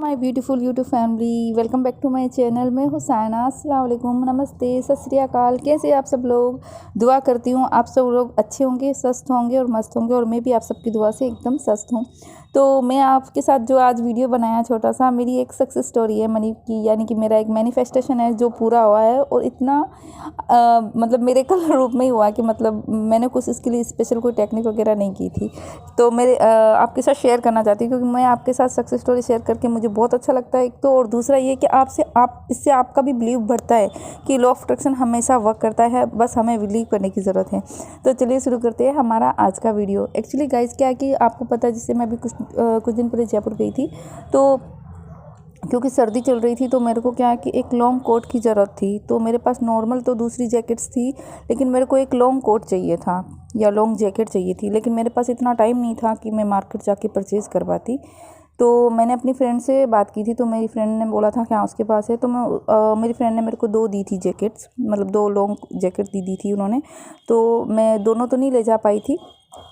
My beautiful YouTube family, welcome back to my channel. मैं हुसैना। अस्सलाम वालेकुम, नमस्ते, सत श्री अकाल। कैसे आप सब लोग? दुआ करती हूँ आप सब लोग अच्छे होंगे, स्वस्थ होंगे और मस्त होंगे, और मैं भी आप सबकी दुआ से एकदम स्वस्थ हूँ। तो मैं आपके साथ जो आज वीडियो बनाया छोटा सा, मेरी एक सक्सेस स्टोरी है मनी की, यानी कि मेरा एक मैनिफेस्टेशन है जो पूरा हुआ है, और इतना मतलब मेरे कल रूप में ही हुआ कि मतलब मैंने कुछ इसके लिए स्पेशल कोई टेक्निक वगैरह नहीं की थी। तो मेरे आपके साथ शेयर करना चाहती हूँ, क्योंकि मैं आपके साथ सक्सेस स्टोरी शेयर करके मुझे बहुत अच्छा लगता है एक तो, और दूसरा ये कि इससे आपका भी बिलीव बढ़ता है कि लॉ ऑफ अट्रैक्शन हमेशा वर्क करता है, बस हमें बिलीव करने की ज़रूरत है। तो चलिए शुरू करते हैं हमारा आज का वीडियो। एक्चुअली गाइस क्या है कि आपको पता है, जिससे मैं भी कुछ दिन पहले जयपुर गई थी, तो क्योंकि सर्दी चल रही थी तो मेरे को क्या है कि एक लॉन्ग कोट की ज़रूरत थी। तो मेरे पास नॉर्मल तो दूसरी जैकेट्स थी, लेकिन मेरे को एक लॉन्ग कोट चाहिए था या लॉन्ग जैकेट चाहिए थी, लेकिन मेरे पास इतना टाइम नहीं था कि मैं मार्केट जाके परचेज़ कर पाती। तो मैंने अपनी फ्रेंड से बात की थी, तो मेरी फ्रेंड ने बोला था क्या उसके पास है, तो मेरी फ्रेंड ने मेरे को 2 दी थी जैकेट्स, मतलब 2 लॉन्ग जैकेट दी थी उन्होंने। तो मैं दोनों तो नहीं ले जा पाई थी,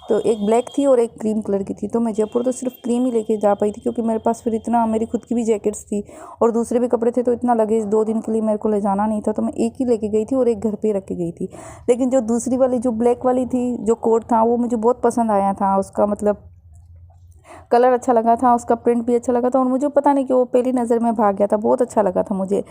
तो एक ब्लैक थी और एक क्रीम कलर की थी। तो मैं जयपुर तो सिर्फ क्रीम ही लेके जा पाई थी, क्योंकि मेरे पास फिर इतना, मेरी खुद की भी जैकेट्स थी और दूसरे भी कपड़े थे, तो इतना लगेज 2 दिन के लिए मेरे को ले जाना नहीं था। तो मैं एक ही लेके गई थी और एक घर पे रख के गई थी। लेकिन जो दूसरी वाली, जो ब्लैक वाली थी, जो कोट था, वो मुझे बहुत पसंद आया था। उसका मतलब कलर अच्छा लगा था, उसका प्रिंट भी अच्छा लगा था, और मुझे पता नहीं कि वो पहली नज़र में भाग गया था, बहुत अच्छा लगा था मुझे।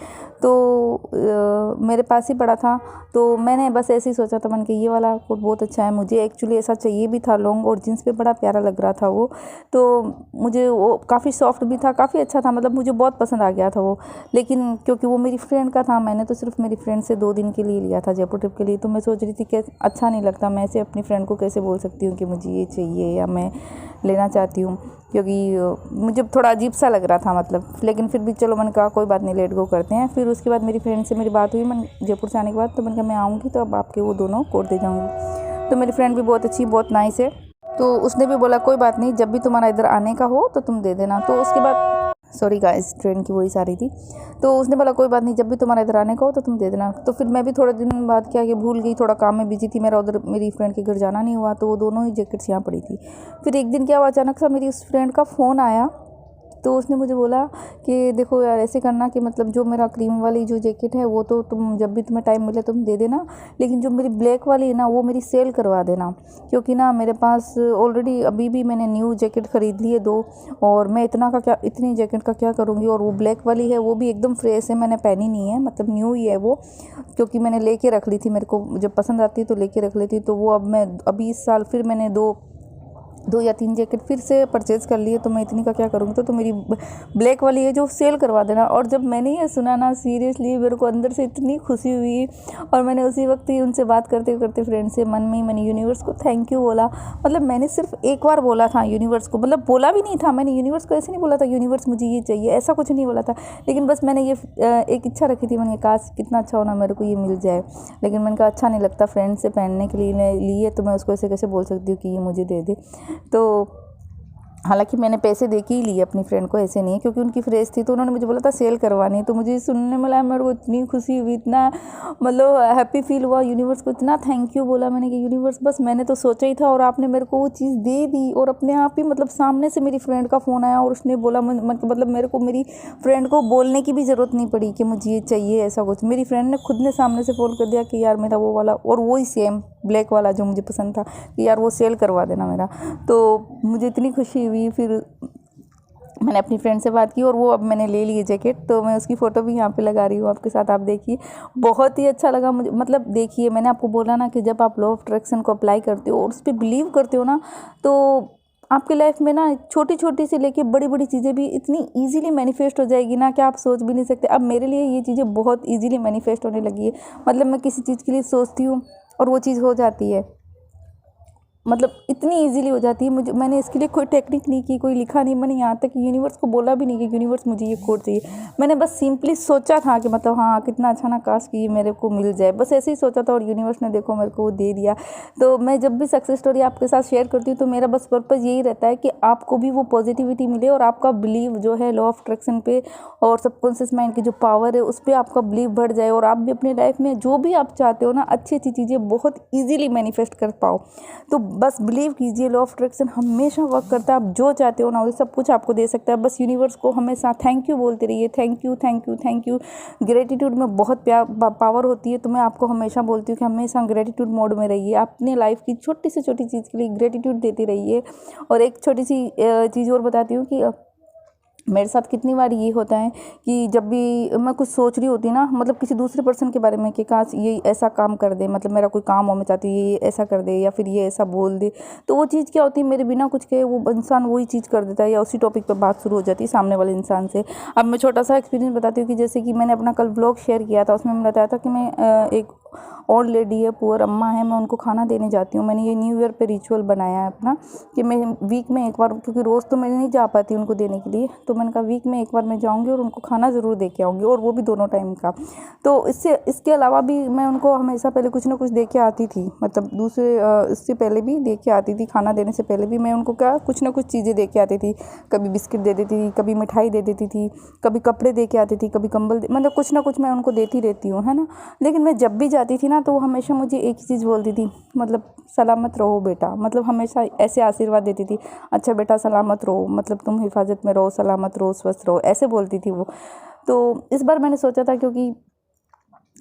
तो मेरे पास ही पड़ा था, तो मैंने बस ऐसे ही सोचा था, मैंने कि ये वाला कोट बहुत अच्छा है, मुझे एक्चुअली ऐसा चाहिए भी था लॉन्ग, और जीन्स पे बड़ा प्यारा लग रहा था वो। तो मुझे वो काफ़ी सॉफ्ट भी था, काफ़ी अच्छा था, मतलब मुझे बहुत पसंद आ गया था वो। लेकिन क्योंकि वो मेरी फ्रेंड का था, मैंने तो सिर्फ मेरी फ्रेंड से 2 दिन के लिए लिया था, जयपुर ट्रिप के लिए। तो मैं सोच रही थी कि अच्छा नहीं लगता, मैं ऐसे अपनी फ्रेंड को कैसे बोल सकती हूँ कि मुझे ये चाहिए या मैं लेना चाहती हूँ, क्योंकि मुझे थोड़ा अजीब सा लग रहा था मतलब। लेकिन फिर भी चलो, मैंने कहा कोई बात नहीं, लेट गो करते हैं। फिर उसके बाद मेरी फ्रेंड से मेरी बात हुई, मैं जयपुर से आने के बाद, तो मैंने कहा मैं आऊँगी तो अब आपके वो दोनों कोट दे जाऊँगी। तो मेरी फ्रेंड भी बहुत अच्छी, बहुत नाइस है, तो उसने भी बोला कोई बात नहीं, जब भी तुम्हारा इधर आने का हो तो तुम दे देना। तो उसके बाद सॉरी गाइस, ट्रेन की वॉइस आ रही थी। तो उसने बोला कोई बात नहीं, जब भी तुम्हारा इधर आने का हो तो तुम दे देना। तो फिर मैं भी थोड़े दिन बाद क्या कि भूल गई, थोड़ा काम में बिजी थी, मेरा उधर मेरी फ्रेंड के घर जाना नहीं हुआ, तो वो दोनों ही जैकेट्स यहाँ पड़ी थी। फिर एक दिन क्या हुआ, अचानक सा मेरी उस फ्रेंड का फ़ोन आया। तो उसने मुझे बोला कि देखो यार, ऐसे करना कि मतलब जो मेरा क्रीम वाली जो जैकेट है वो तो तुम जब भी तुम्हें टाइम मिले तुम दे देना, लेकिन जो मेरी ब्लैक वाली है ना, वो मेरी सेल करवा देना, क्योंकि ना मेरे पास ऑलरेडी अभी भी मैंने न्यू जैकेट ख़रीद ली है 2, और मैं इतनी जैकेट का क्या करूँगी। और वो ब्लैक वाली है, वो भी एकदम फ्रेश है, मैंने पहनी नहीं है, मतलब न्यू ही है वो, क्योंकि मैंने लेके रख ली थी, मेरे को जब पसंद आती है तो लेके रख लेती। तो वो अब मैं अभी इस साल फिर मैंने 2 या 3 जैकेट फिर से परचेज़ कर लिए, तो मैं इतनी का क्या करूँगी। तो मेरी ब्लैक वाली है जो सेल करवा देना। और जब मैंने ये सुना ना, सीरियसली मेरे को अंदर से इतनी खुशी हुई, और मैंने उसी वक्त ही उनसे बात करते करते फ्रेंड से मन में ही मैंने यूनिवर्स को थैंक यू बोला। मतलब मैंने सिर्फ एक बार बोला था यूनिवर्स को, मतलब बोला भी नहीं था मैंने यूनिवर्स को, ऐसे नहीं बोला था यूनिवर्स मुझे ये चाहिए, ऐसा कुछ नहीं बोला था। लेकिन बस मैंने ये एक इच्छा रखी थी, मैंने कहा काश कितना अच्छा होना मेरे को ये मिल जाए। लेकिन मैंने कहा अच्छा नहीं लगता, फ्रेंड से पहनने के लिए तो मैं उसको ऐसे कैसे बोल सकती हूँ कि ये मुझे दे दे। तो हालांकि मैंने पैसे दे के ही लिए अपनी फ्रेंड को, ऐसे नहीं है, क्योंकि उनकी फ्रेश थी, तो उन्होंने मुझे बोला था सेल करवानी। तो मुझे सुनने में लगा, मेरे को इतनी खुशी हुई, इतना मतलब हैप्पी फील हुआ। यूनिवर्स को इतना थैंक यू बोला मैंने कि यूनिवर्स बस मैंने तो सोचा ही था, और आपने मेरे को वो चीज़ दे दी। और अपने आप ही मतलब सामने से मेरी फ्रेंड का फ़ोन आया और उसने बोला, मतलब मेरे को मेरी फ्रेंड को बोलने की भी ज़रूरत नहीं पड़ी कि मुझे ये चाहिए ऐसा कुछ। मेरी फ्रेंड ने खुद ने सामने से फ़ोन कर दिया कि यार मेरा वो वाला, और वही सेम ब्लैक वाला जो मुझे पसंद था, कि यार वो सेल करवा देना मेरा। तो मुझे इतनी खुशी हुई। फिर मैंने अपनी फ्रेंड से बात की, और वो अब मैंने ले ली है जैकेट, तो मैं उसकी फ़ोटो भी यहाँ पे लगा रही हूँ आपके साथ, आप देखिए। बहुत ही अच्छा लगा मुझे, मतलब देखिए मैंने आपको बोला ना कि जब आप लॉ ऑफ अट्रैक्शन को अप्लाई करते हो और उस पर बिलीव करते हो ना, तो आपकी लाइफ में ना छोटी छोटी से लेके बड़ी बड़ी चीज़ें भी इतनी इजीली मैनिफेस्ट हो जाएगी ना कि आप सोच भी नहीं सकते। अब मेरे लिए ये चीज़ें बहुत इजीली मैनिफेस्ट होने लगी है, मतलब मैं किसी चीज़ के लिए सोचती हूँ और वो चीज़ हो जाती है, मतलब इतनी इजीली हो जाती है। मैंने इसके लिए कोई टेक्निक नहीं की, कोई लिखा नहीं, मैंने यहाँ तक यूनिवर्स को बोला भी नहीं कि यूनिवर्स मुझे ये कोड चाहिए। मैंने बस सिंपली सोचा था कि मतलब हाँ कितना अच्छा ना, काश कि ये मेरे को मिल जाए, बस ऐसे ही सोचा था, और यूनिवर्स ने देखो मेरे को वो दे दिया। तो मैं जब भी सक्सेस स्टोरी आपके साथ शेयर करती हूँ, तो मेरा बस पर्पज़ यही रहता है कि आपको भी वो पॉजिटिविटी मिले, और आपका बिलीव जो है लॉ ऑफ अट्रैक्शन पे और सबकॉन्शियस माइंड की जो पावर है उस पर आपका बिलीव बढ़ जाए, और आप भी अपनी लाइफ में जो भी आप चाहते हो ना, अच्छी अच्छी चीज़ें बहुत ईजिली मैनिफेस्ट कर पाओ। तो बस बिलीव कीजिए, लॉ ऑफ अट्रैक्शन हमेशा वर्क करता है। आप जो चाहते हो ना वो सब कुछ आपको दे सकता है। बस यूनिवर्स को हमेशा थैंक यू बोलते रहिए, thank you thank you thank you. Gratitude में बहुत पावर होती है, तो मैं आपको हमेशा बोलती हूँ कि हमेशा ग्रेटिट्यूड मोड में रहिए। अपने लाइफ की छोटी से छोटी चीज़ के लिए ग्रेटिट्यूड देते रहिए। और एक छोटी सी चीज़ और बताती हूँ कि मेरे साथ कितनी बार ये होता है कि जब भी मैं कुछ सोच रही होती ना, मतलब किसी दूसरे पर्सन के बारे में कि काश ये ऐसा काम कर दे, मतलब मेरा कोई काम हो, मैं चाहती हूँ ये ऐसा कर दे या फिर ये ऐसा बोल दे, तो वो चीज़ क्या होती है, मेरे बिना कुछ कहे वो इंसान वही चीज़ कर देता है या उसी टॉपिक पर बात शुरू हो जाती है सामने वाले इंसान से। अब मैं छोटा सा एक्सपीरियंस बताती हूँ कि जैसे कि मैंने अपना कल व्लॉग शेयर किया था, उसमें मैंने बताया था कि मैं एक ओल्ड लेडी है, पुअर अम्मा है, मैं उनको खाना देने जाती हूँ। मैंने ये न्यू ईयर पे रिचुअल बनाया है अपना कि मैं वीक में एक बार, क्योंकि रोज़ तो मैं नहीं जा पाती उनको देने के लिए, तो मैंने कहा वीक में एक बार मैं जाऊँगी और उनको खाना ज़रूर दे के आऊँगी, और वो भी दोनों टाइम का। तो इसके अलावा भी मैं उनको हमेशा पहले कुछ ना कुछ दे के आती थी, मतलब दूसरे इससे पहले भी दे के आती थी, खाना देने से पहले भी मैं उनको क्या कुछ ना कुछ चीज़ें दे के आती थी। कभी बिस्किट दे देती थी, कभी मिठाई दे देती थी, कभी कपड़े दे के आती थी, कभी कंबल, मतलब कुछ ना कुछ मैं उनको देती रहती हूँ, है ना। लेकिन मैं जब भी जाती थी ना तो वो हमेशा मुझे एक ही चीज़ बोलती थी, मतलब सलामत रहो बेटा, मतलब हमेशा ऐसे आशीर्वाद देती थी, अच्छा बेटा सलामत रहो, मतलब तुम हिफाजत में रहो, सलामत रहो, स्वस्थ रहो, ऐसे बोलती थी वो। तो इस बार मैंने सोचा था, क्योंकि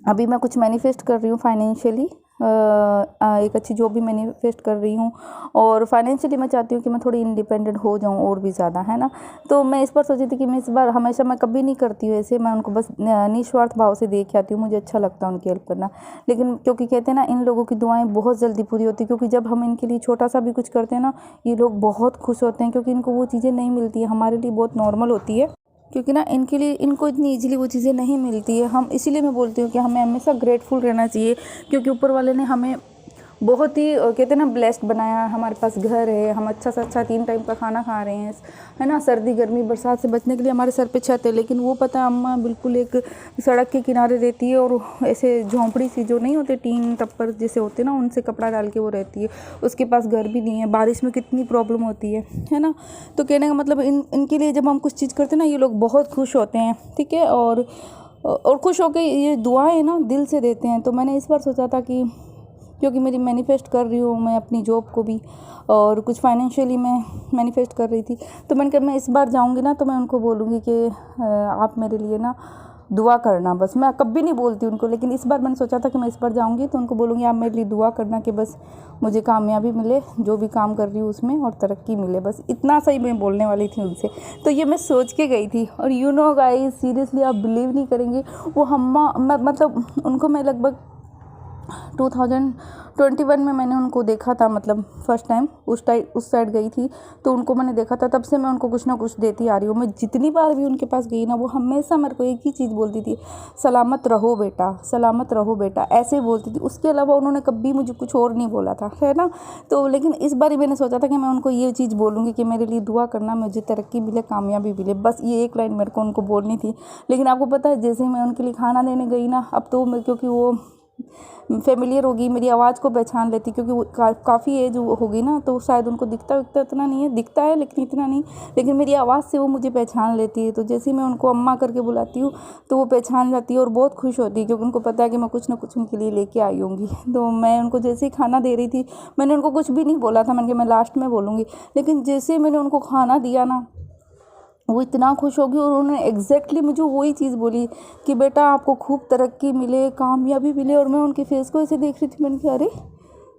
अभी मैं कुछ मैनिफेस्ट कर रही हूँ फाइनेंशियली, एक अच्छी जॉब भी मैनिफेस्ट कर रही हूँ, और फाइनेंशियली मैं चाहती हूँ कि मैं थोड़ी इंडिपेंडेंट हो जाऊँ और भी ज़्यादा, है ना। तो मैं इस बार सोची थी कि मैं इस बार, हमेशा मैं कभी नहीं करती हूँ ऐसे, मैं उनको बस निस्वार्थ भाव से दे के आती हूँ, मुझे अच्छा लगता है उनकी हेल्प करना। लेकिन क्योंकि कहते हैं ना, इन लोगों की दुआएं बहुत जल्दी पूरी होती है, क्योंकि जब हम इनके लिए छोटा सा भी कुछ करते हैं ना, ये लोग बहुत खुश होते हैं, क्योंकि इनको वो चीज़ें नहीं मिलती है, हमारे लिए बहुत नॉर्मल होती है, क्योंकि ना इनके लिए, इनको इतनी इजीली वो चीज़ें नहीं मिलती है। हम इसीलिए मैं बोलती हूँ कि हमें हमेशा ग्रेटफुल रहना चाहिए, क्योंकि ऊपर वाले ने हमें बहुत ही कहते हैं ना ब्लेस्ड बनाया। हमारे पास घर है, हम अच्छा से अच्छा 3 टाइम का खाना खा रहे हैं, है ना। सर्दी गर्मी बरसात से बचने के लिए हमारे सर पे छत है, लेकिन वो पता है अम्मा बिल्कुल एक सड़क के किनारे रहती है, और ऐसे झोंपड़ी सी जो नहीं होते, टीन टप्पर जैसे होते ना, उनसे कपड़ा डाल के वो रहती है। उसके पास घर भी नहीं है, बारिश में कितनी प्रॉब्लम होती है ना। तो कहने का मतलब इनके लिए जब हम कुछ चीज़ करते हैं ना, ये लोग बहुत खुश होते हैं, ठीक है। और खुश होकर ये दुआएं ना दिल से देते हैं। तो मैंने इस बार सोचा था कि क्योंकि मेरी मैनिफेस्ट कर रही हूँ मैं अपनी जॉब को भी, और कुछ फाइनेंशियली मैं मैनिफेस्ट कर रही थी, तो मैंने कहा मैं इस बार जाऊँगी ना तो मैं उनको बोलूँगी कि आप मेरे लिए ना दुआ करना। बस मैं कभी नहीं बोलती उनको, लेकिन इस बार मैंने सोचा था कि मैं इस बार जाऊँगी तो उनको बोलूँगी आप मेरे लिए दुआ करना कि बस मुझे कामयाबी मिले जो भी काम कर रही हूँ उसमें, और तरक्की मिले, बस इतना सही मैं बोलने वाली थी उनसे। तो ये मैं सोच के गई थी, और यू नो गाइस, सीरियसली आप बिलीव नहीं करेंगे, वो अम्मा, मतलब उनको मैं लगभग 2021 में मैंने उनको देखा था, मतलब फर्स्ट टाइम उस साइड गई थी, तो उनको मैंने देखा था। तब से मैं उनको कुछ ना कुछ देती आ रही हूँ। मैं जितनी बार भी उनके पास गई ना, वो हमेशा मेरे को एक ही चीज़ बोलती थी, सलामत रहो बेटा, सलामत रहो बेटा, ऐसे बोलती थी। उसके अलावा उन्होंने कभी मुझे कुछ और नहीं बोला था, है ना। तो लेकिन इस बार मैंने सोचा था कि मैं उनको ये चीज़ बोलूँगी कि मेरे लिए दुआ करना, मुझे तरक्की मिले, कामयाबी मिले, बस ये एक लाइन मेरे को उनको बोलनी थी। लेकिन आपको पता है, जैसे ही मैं उनके लिए खाना देने गई ना, अब तो मैं, क्योंकि वो फेमिलियर होगी, मेरी आवाज़ को पहचान लेती, क्योंकि वो काफ़ी एज होगी ना, तो शायद उनको दिखता इतना नहीं है, दिखता है लेकिन इतना नहीं, लेकिन मेरी आवाज़ से वो मुझे पहचान लेती है। तो जैसे ही मैं उनको अम्मा करके बुलाती हूँ तो वो पहचान जाती है और बहुत खुश होती है, क्योंकि उनको पता है कि मैं कुछ ना कुछ उनके लिए लेके आई होंगी। तो मैं उनको जैसे ही खाना दे रही थी, मैंने उनको कुछ भी नहीं बोला था, मैंने कहा मैं लास्ट में बोलूँगी, लेकिन जैसे मैंने उनको खाना दिया ना, वो इतना खुश हो गई, और उन्होंने एग्जैक्टली मुझे वही चीज़ बोली कि बेटा आपको खूब तरक्की मिले, कामयाबी मिले। और मैं उनके फेस को ऐसे देख रही थी, मैंने कहा अरे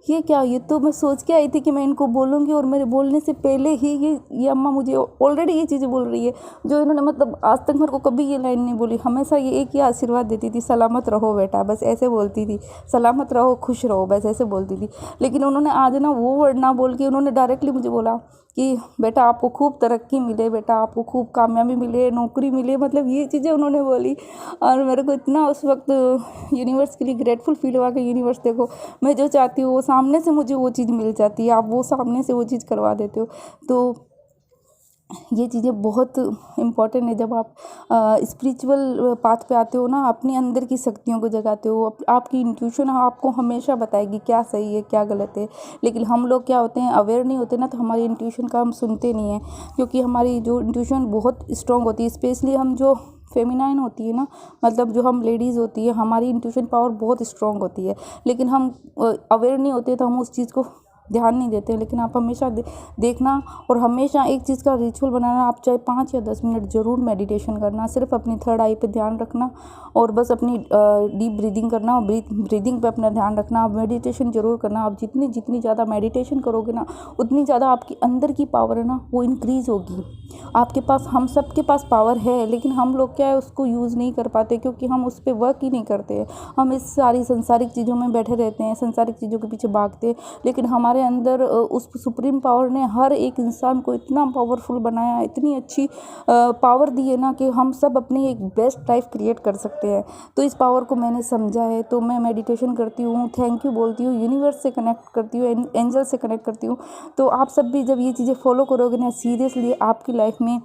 ये क्या, ये तो मैं सोच के आई थी कि मैं इनको बोलूँगी, और मेरे बोलने से पहले ही ये अम्मा मुझे ऑलरेडी ये चीज़ें बोल रही है, जो इन्होंने मतलब आज तक मेरे को कभी ये लाइन नहीं बोली। हमेशा ये एक ही आशीर्वाद देती थी, सलामत रहो बेटा, बस ऐसे बोलती थी, सलामत रहो, खुश रहो, बस ऐसे बोलती थी। लेकिन उन्होंने आज ना वो वर्ड ना बोल के उन्होंने डायरेक्टली मुझे बोला कि बेटा आपको खूब तरक्की मिले, बेटा आपको खूब कामयाबी मिले, नौकरी मिले, मतलब ये चीज़ें उन्होंने बोली। और मेरे को इतना उस वक्त यूनिवर्स के लिए ग्रेटफुल फील हुआ कि यूनिवर्स देखो, मैं जो चाहती हूँ वो सामने से मुझे वो चीज़ मिल जाती है, आप वो सामने से वो चीज़ करवा देते हो। तो ये चीज़ें बहुत इम्पॉर्टेंट है। जब आप स्पिरिचुअल पाथ पे आते हो ना, अपने अंदर की शक्तियों को जगाते हो, आपकी इंट्यूशन आपको हमेशा बताएगी क्या सही है क्या गलत है। लेकिन हम लोग क्या होते हैं, अवेयर नहीं होते ना, तो हमारी इंट्यूशन का हम सुनते नहीं हैं, क्योंकि हमारी जो इंट्यूशन बहुत स्ट्रॉन्ग होती है, स्पेशली हम जो फेमिनाइन होती है ना, मतलब जो हम लेडीज़ होती है, हमारी इंट्यूशन पावर बहुत स्ट्रॉन्ग होती है। लेकिन हम अवेयर नहीं होते, तो हम उस चीज़ को ध्यान नहीं देते हैं। लेकिन आप हमेशा देखना और हमेशा एक चीज़ का रिचुअल बनाना, आप चाहे 5 या 10 मिनट ज़रूर मेडिटेशन करना, सिर्फ अपनी थर्ड आई पे ध्यान रखना और बस अपनी डीप ब्रीदिंग करना और ब्रीदिंग पे अपना ध्यान रखना। आप मेडिटेशन ज़रूर करना। आप जितनी ज़्यादा मेडिटेशन करोगे ना, उतनी ज़्यादा आपकी अंदर की पावर है ना वो इंक्रीज़ होगी। आपके पास, हम सब के पास पावर है, लेकिन हम लोग क्या है उसको यूज़ नहीं कर पाते, क्योंकि हम उस पर वर्क ही नहीं करते। हम इस सारी संसारिक चीज़ों में बैठे रहते हैं, संसारिक चीज़ों के पीछे भागते हैं। लेकिन हमारे अंदर उस सुप्रीम पावर ने हर एक इंसान को इतना पावरफुल बनाया, इतनी अच्छी पावर दी है ना कि हम सब अपनी एक बेस्ट लाइफ क्रिएट कर सकते हैं। तो इस पावर को मैंने समझा है, तो मैं मेडिटेशन करती हूँ, थैंक यू बोलती हूँ, यूनिवर्स से कनेक्ट करती हूँ, एंजल से कनेक्ट करती हूँ। तो आप सब भी जब ये चीज़ें फॉलो करोगे ना, सीरियसली आपकी लाइफ में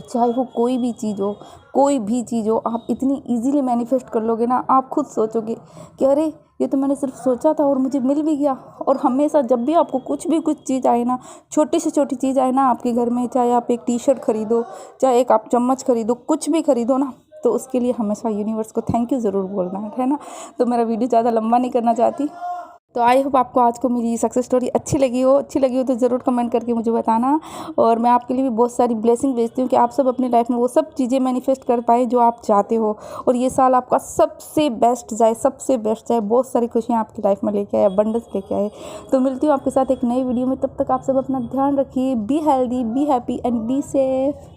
चाहे वो कोई भी चीज़ हो, आप इतनी इजीली मैनिफेस्ट कर लोगे ना, आप खुद सोचोगे कि अरे ये तो मैंने सिर्फ सोचा था और मुझे मिल भी गया। और हमेशा जब भी आपको कुछ चीज़ आए ना, छोटी से छोटी चीज़ आए ना आपके घर में, चाहे आप एक टी शर्ट खरीदो, चाहे एक आप चम्मच खरीदो, कुछ भी खरीदो ना, तो उसके लिए हमेशा यूनिवर्स को थैंक यू ज़रूर बोलना है ना। तो मेरा वीडियो ज़्यादा लंबा नहीं करना चाहती। तो आई होप आपको आज को मेरी सक्सेस स्टोरी अच्छी लगी हो तो ज़रूर कमेंट करके मुझे बताना। और मैं आपके लिए भी बहुत सारी ब्लेसिंग भेजती हूँ कि आप सब अपनी लाइफ में वो सब चीज़ें मैनिफेस्ट कर पाए जो आप चाहते हो, और ये साल आपका सबसे बेस्ट जाए, बहुत सारी खुशियाँ आपकी लाइफ में लेके आए, अबंडेंस लेके आए। तो मिलती हूँ आपके साथ एक नई वीडियो में, तब तक आप सब अपना ध्यान रखिए। Be healthy, be happy and be safe.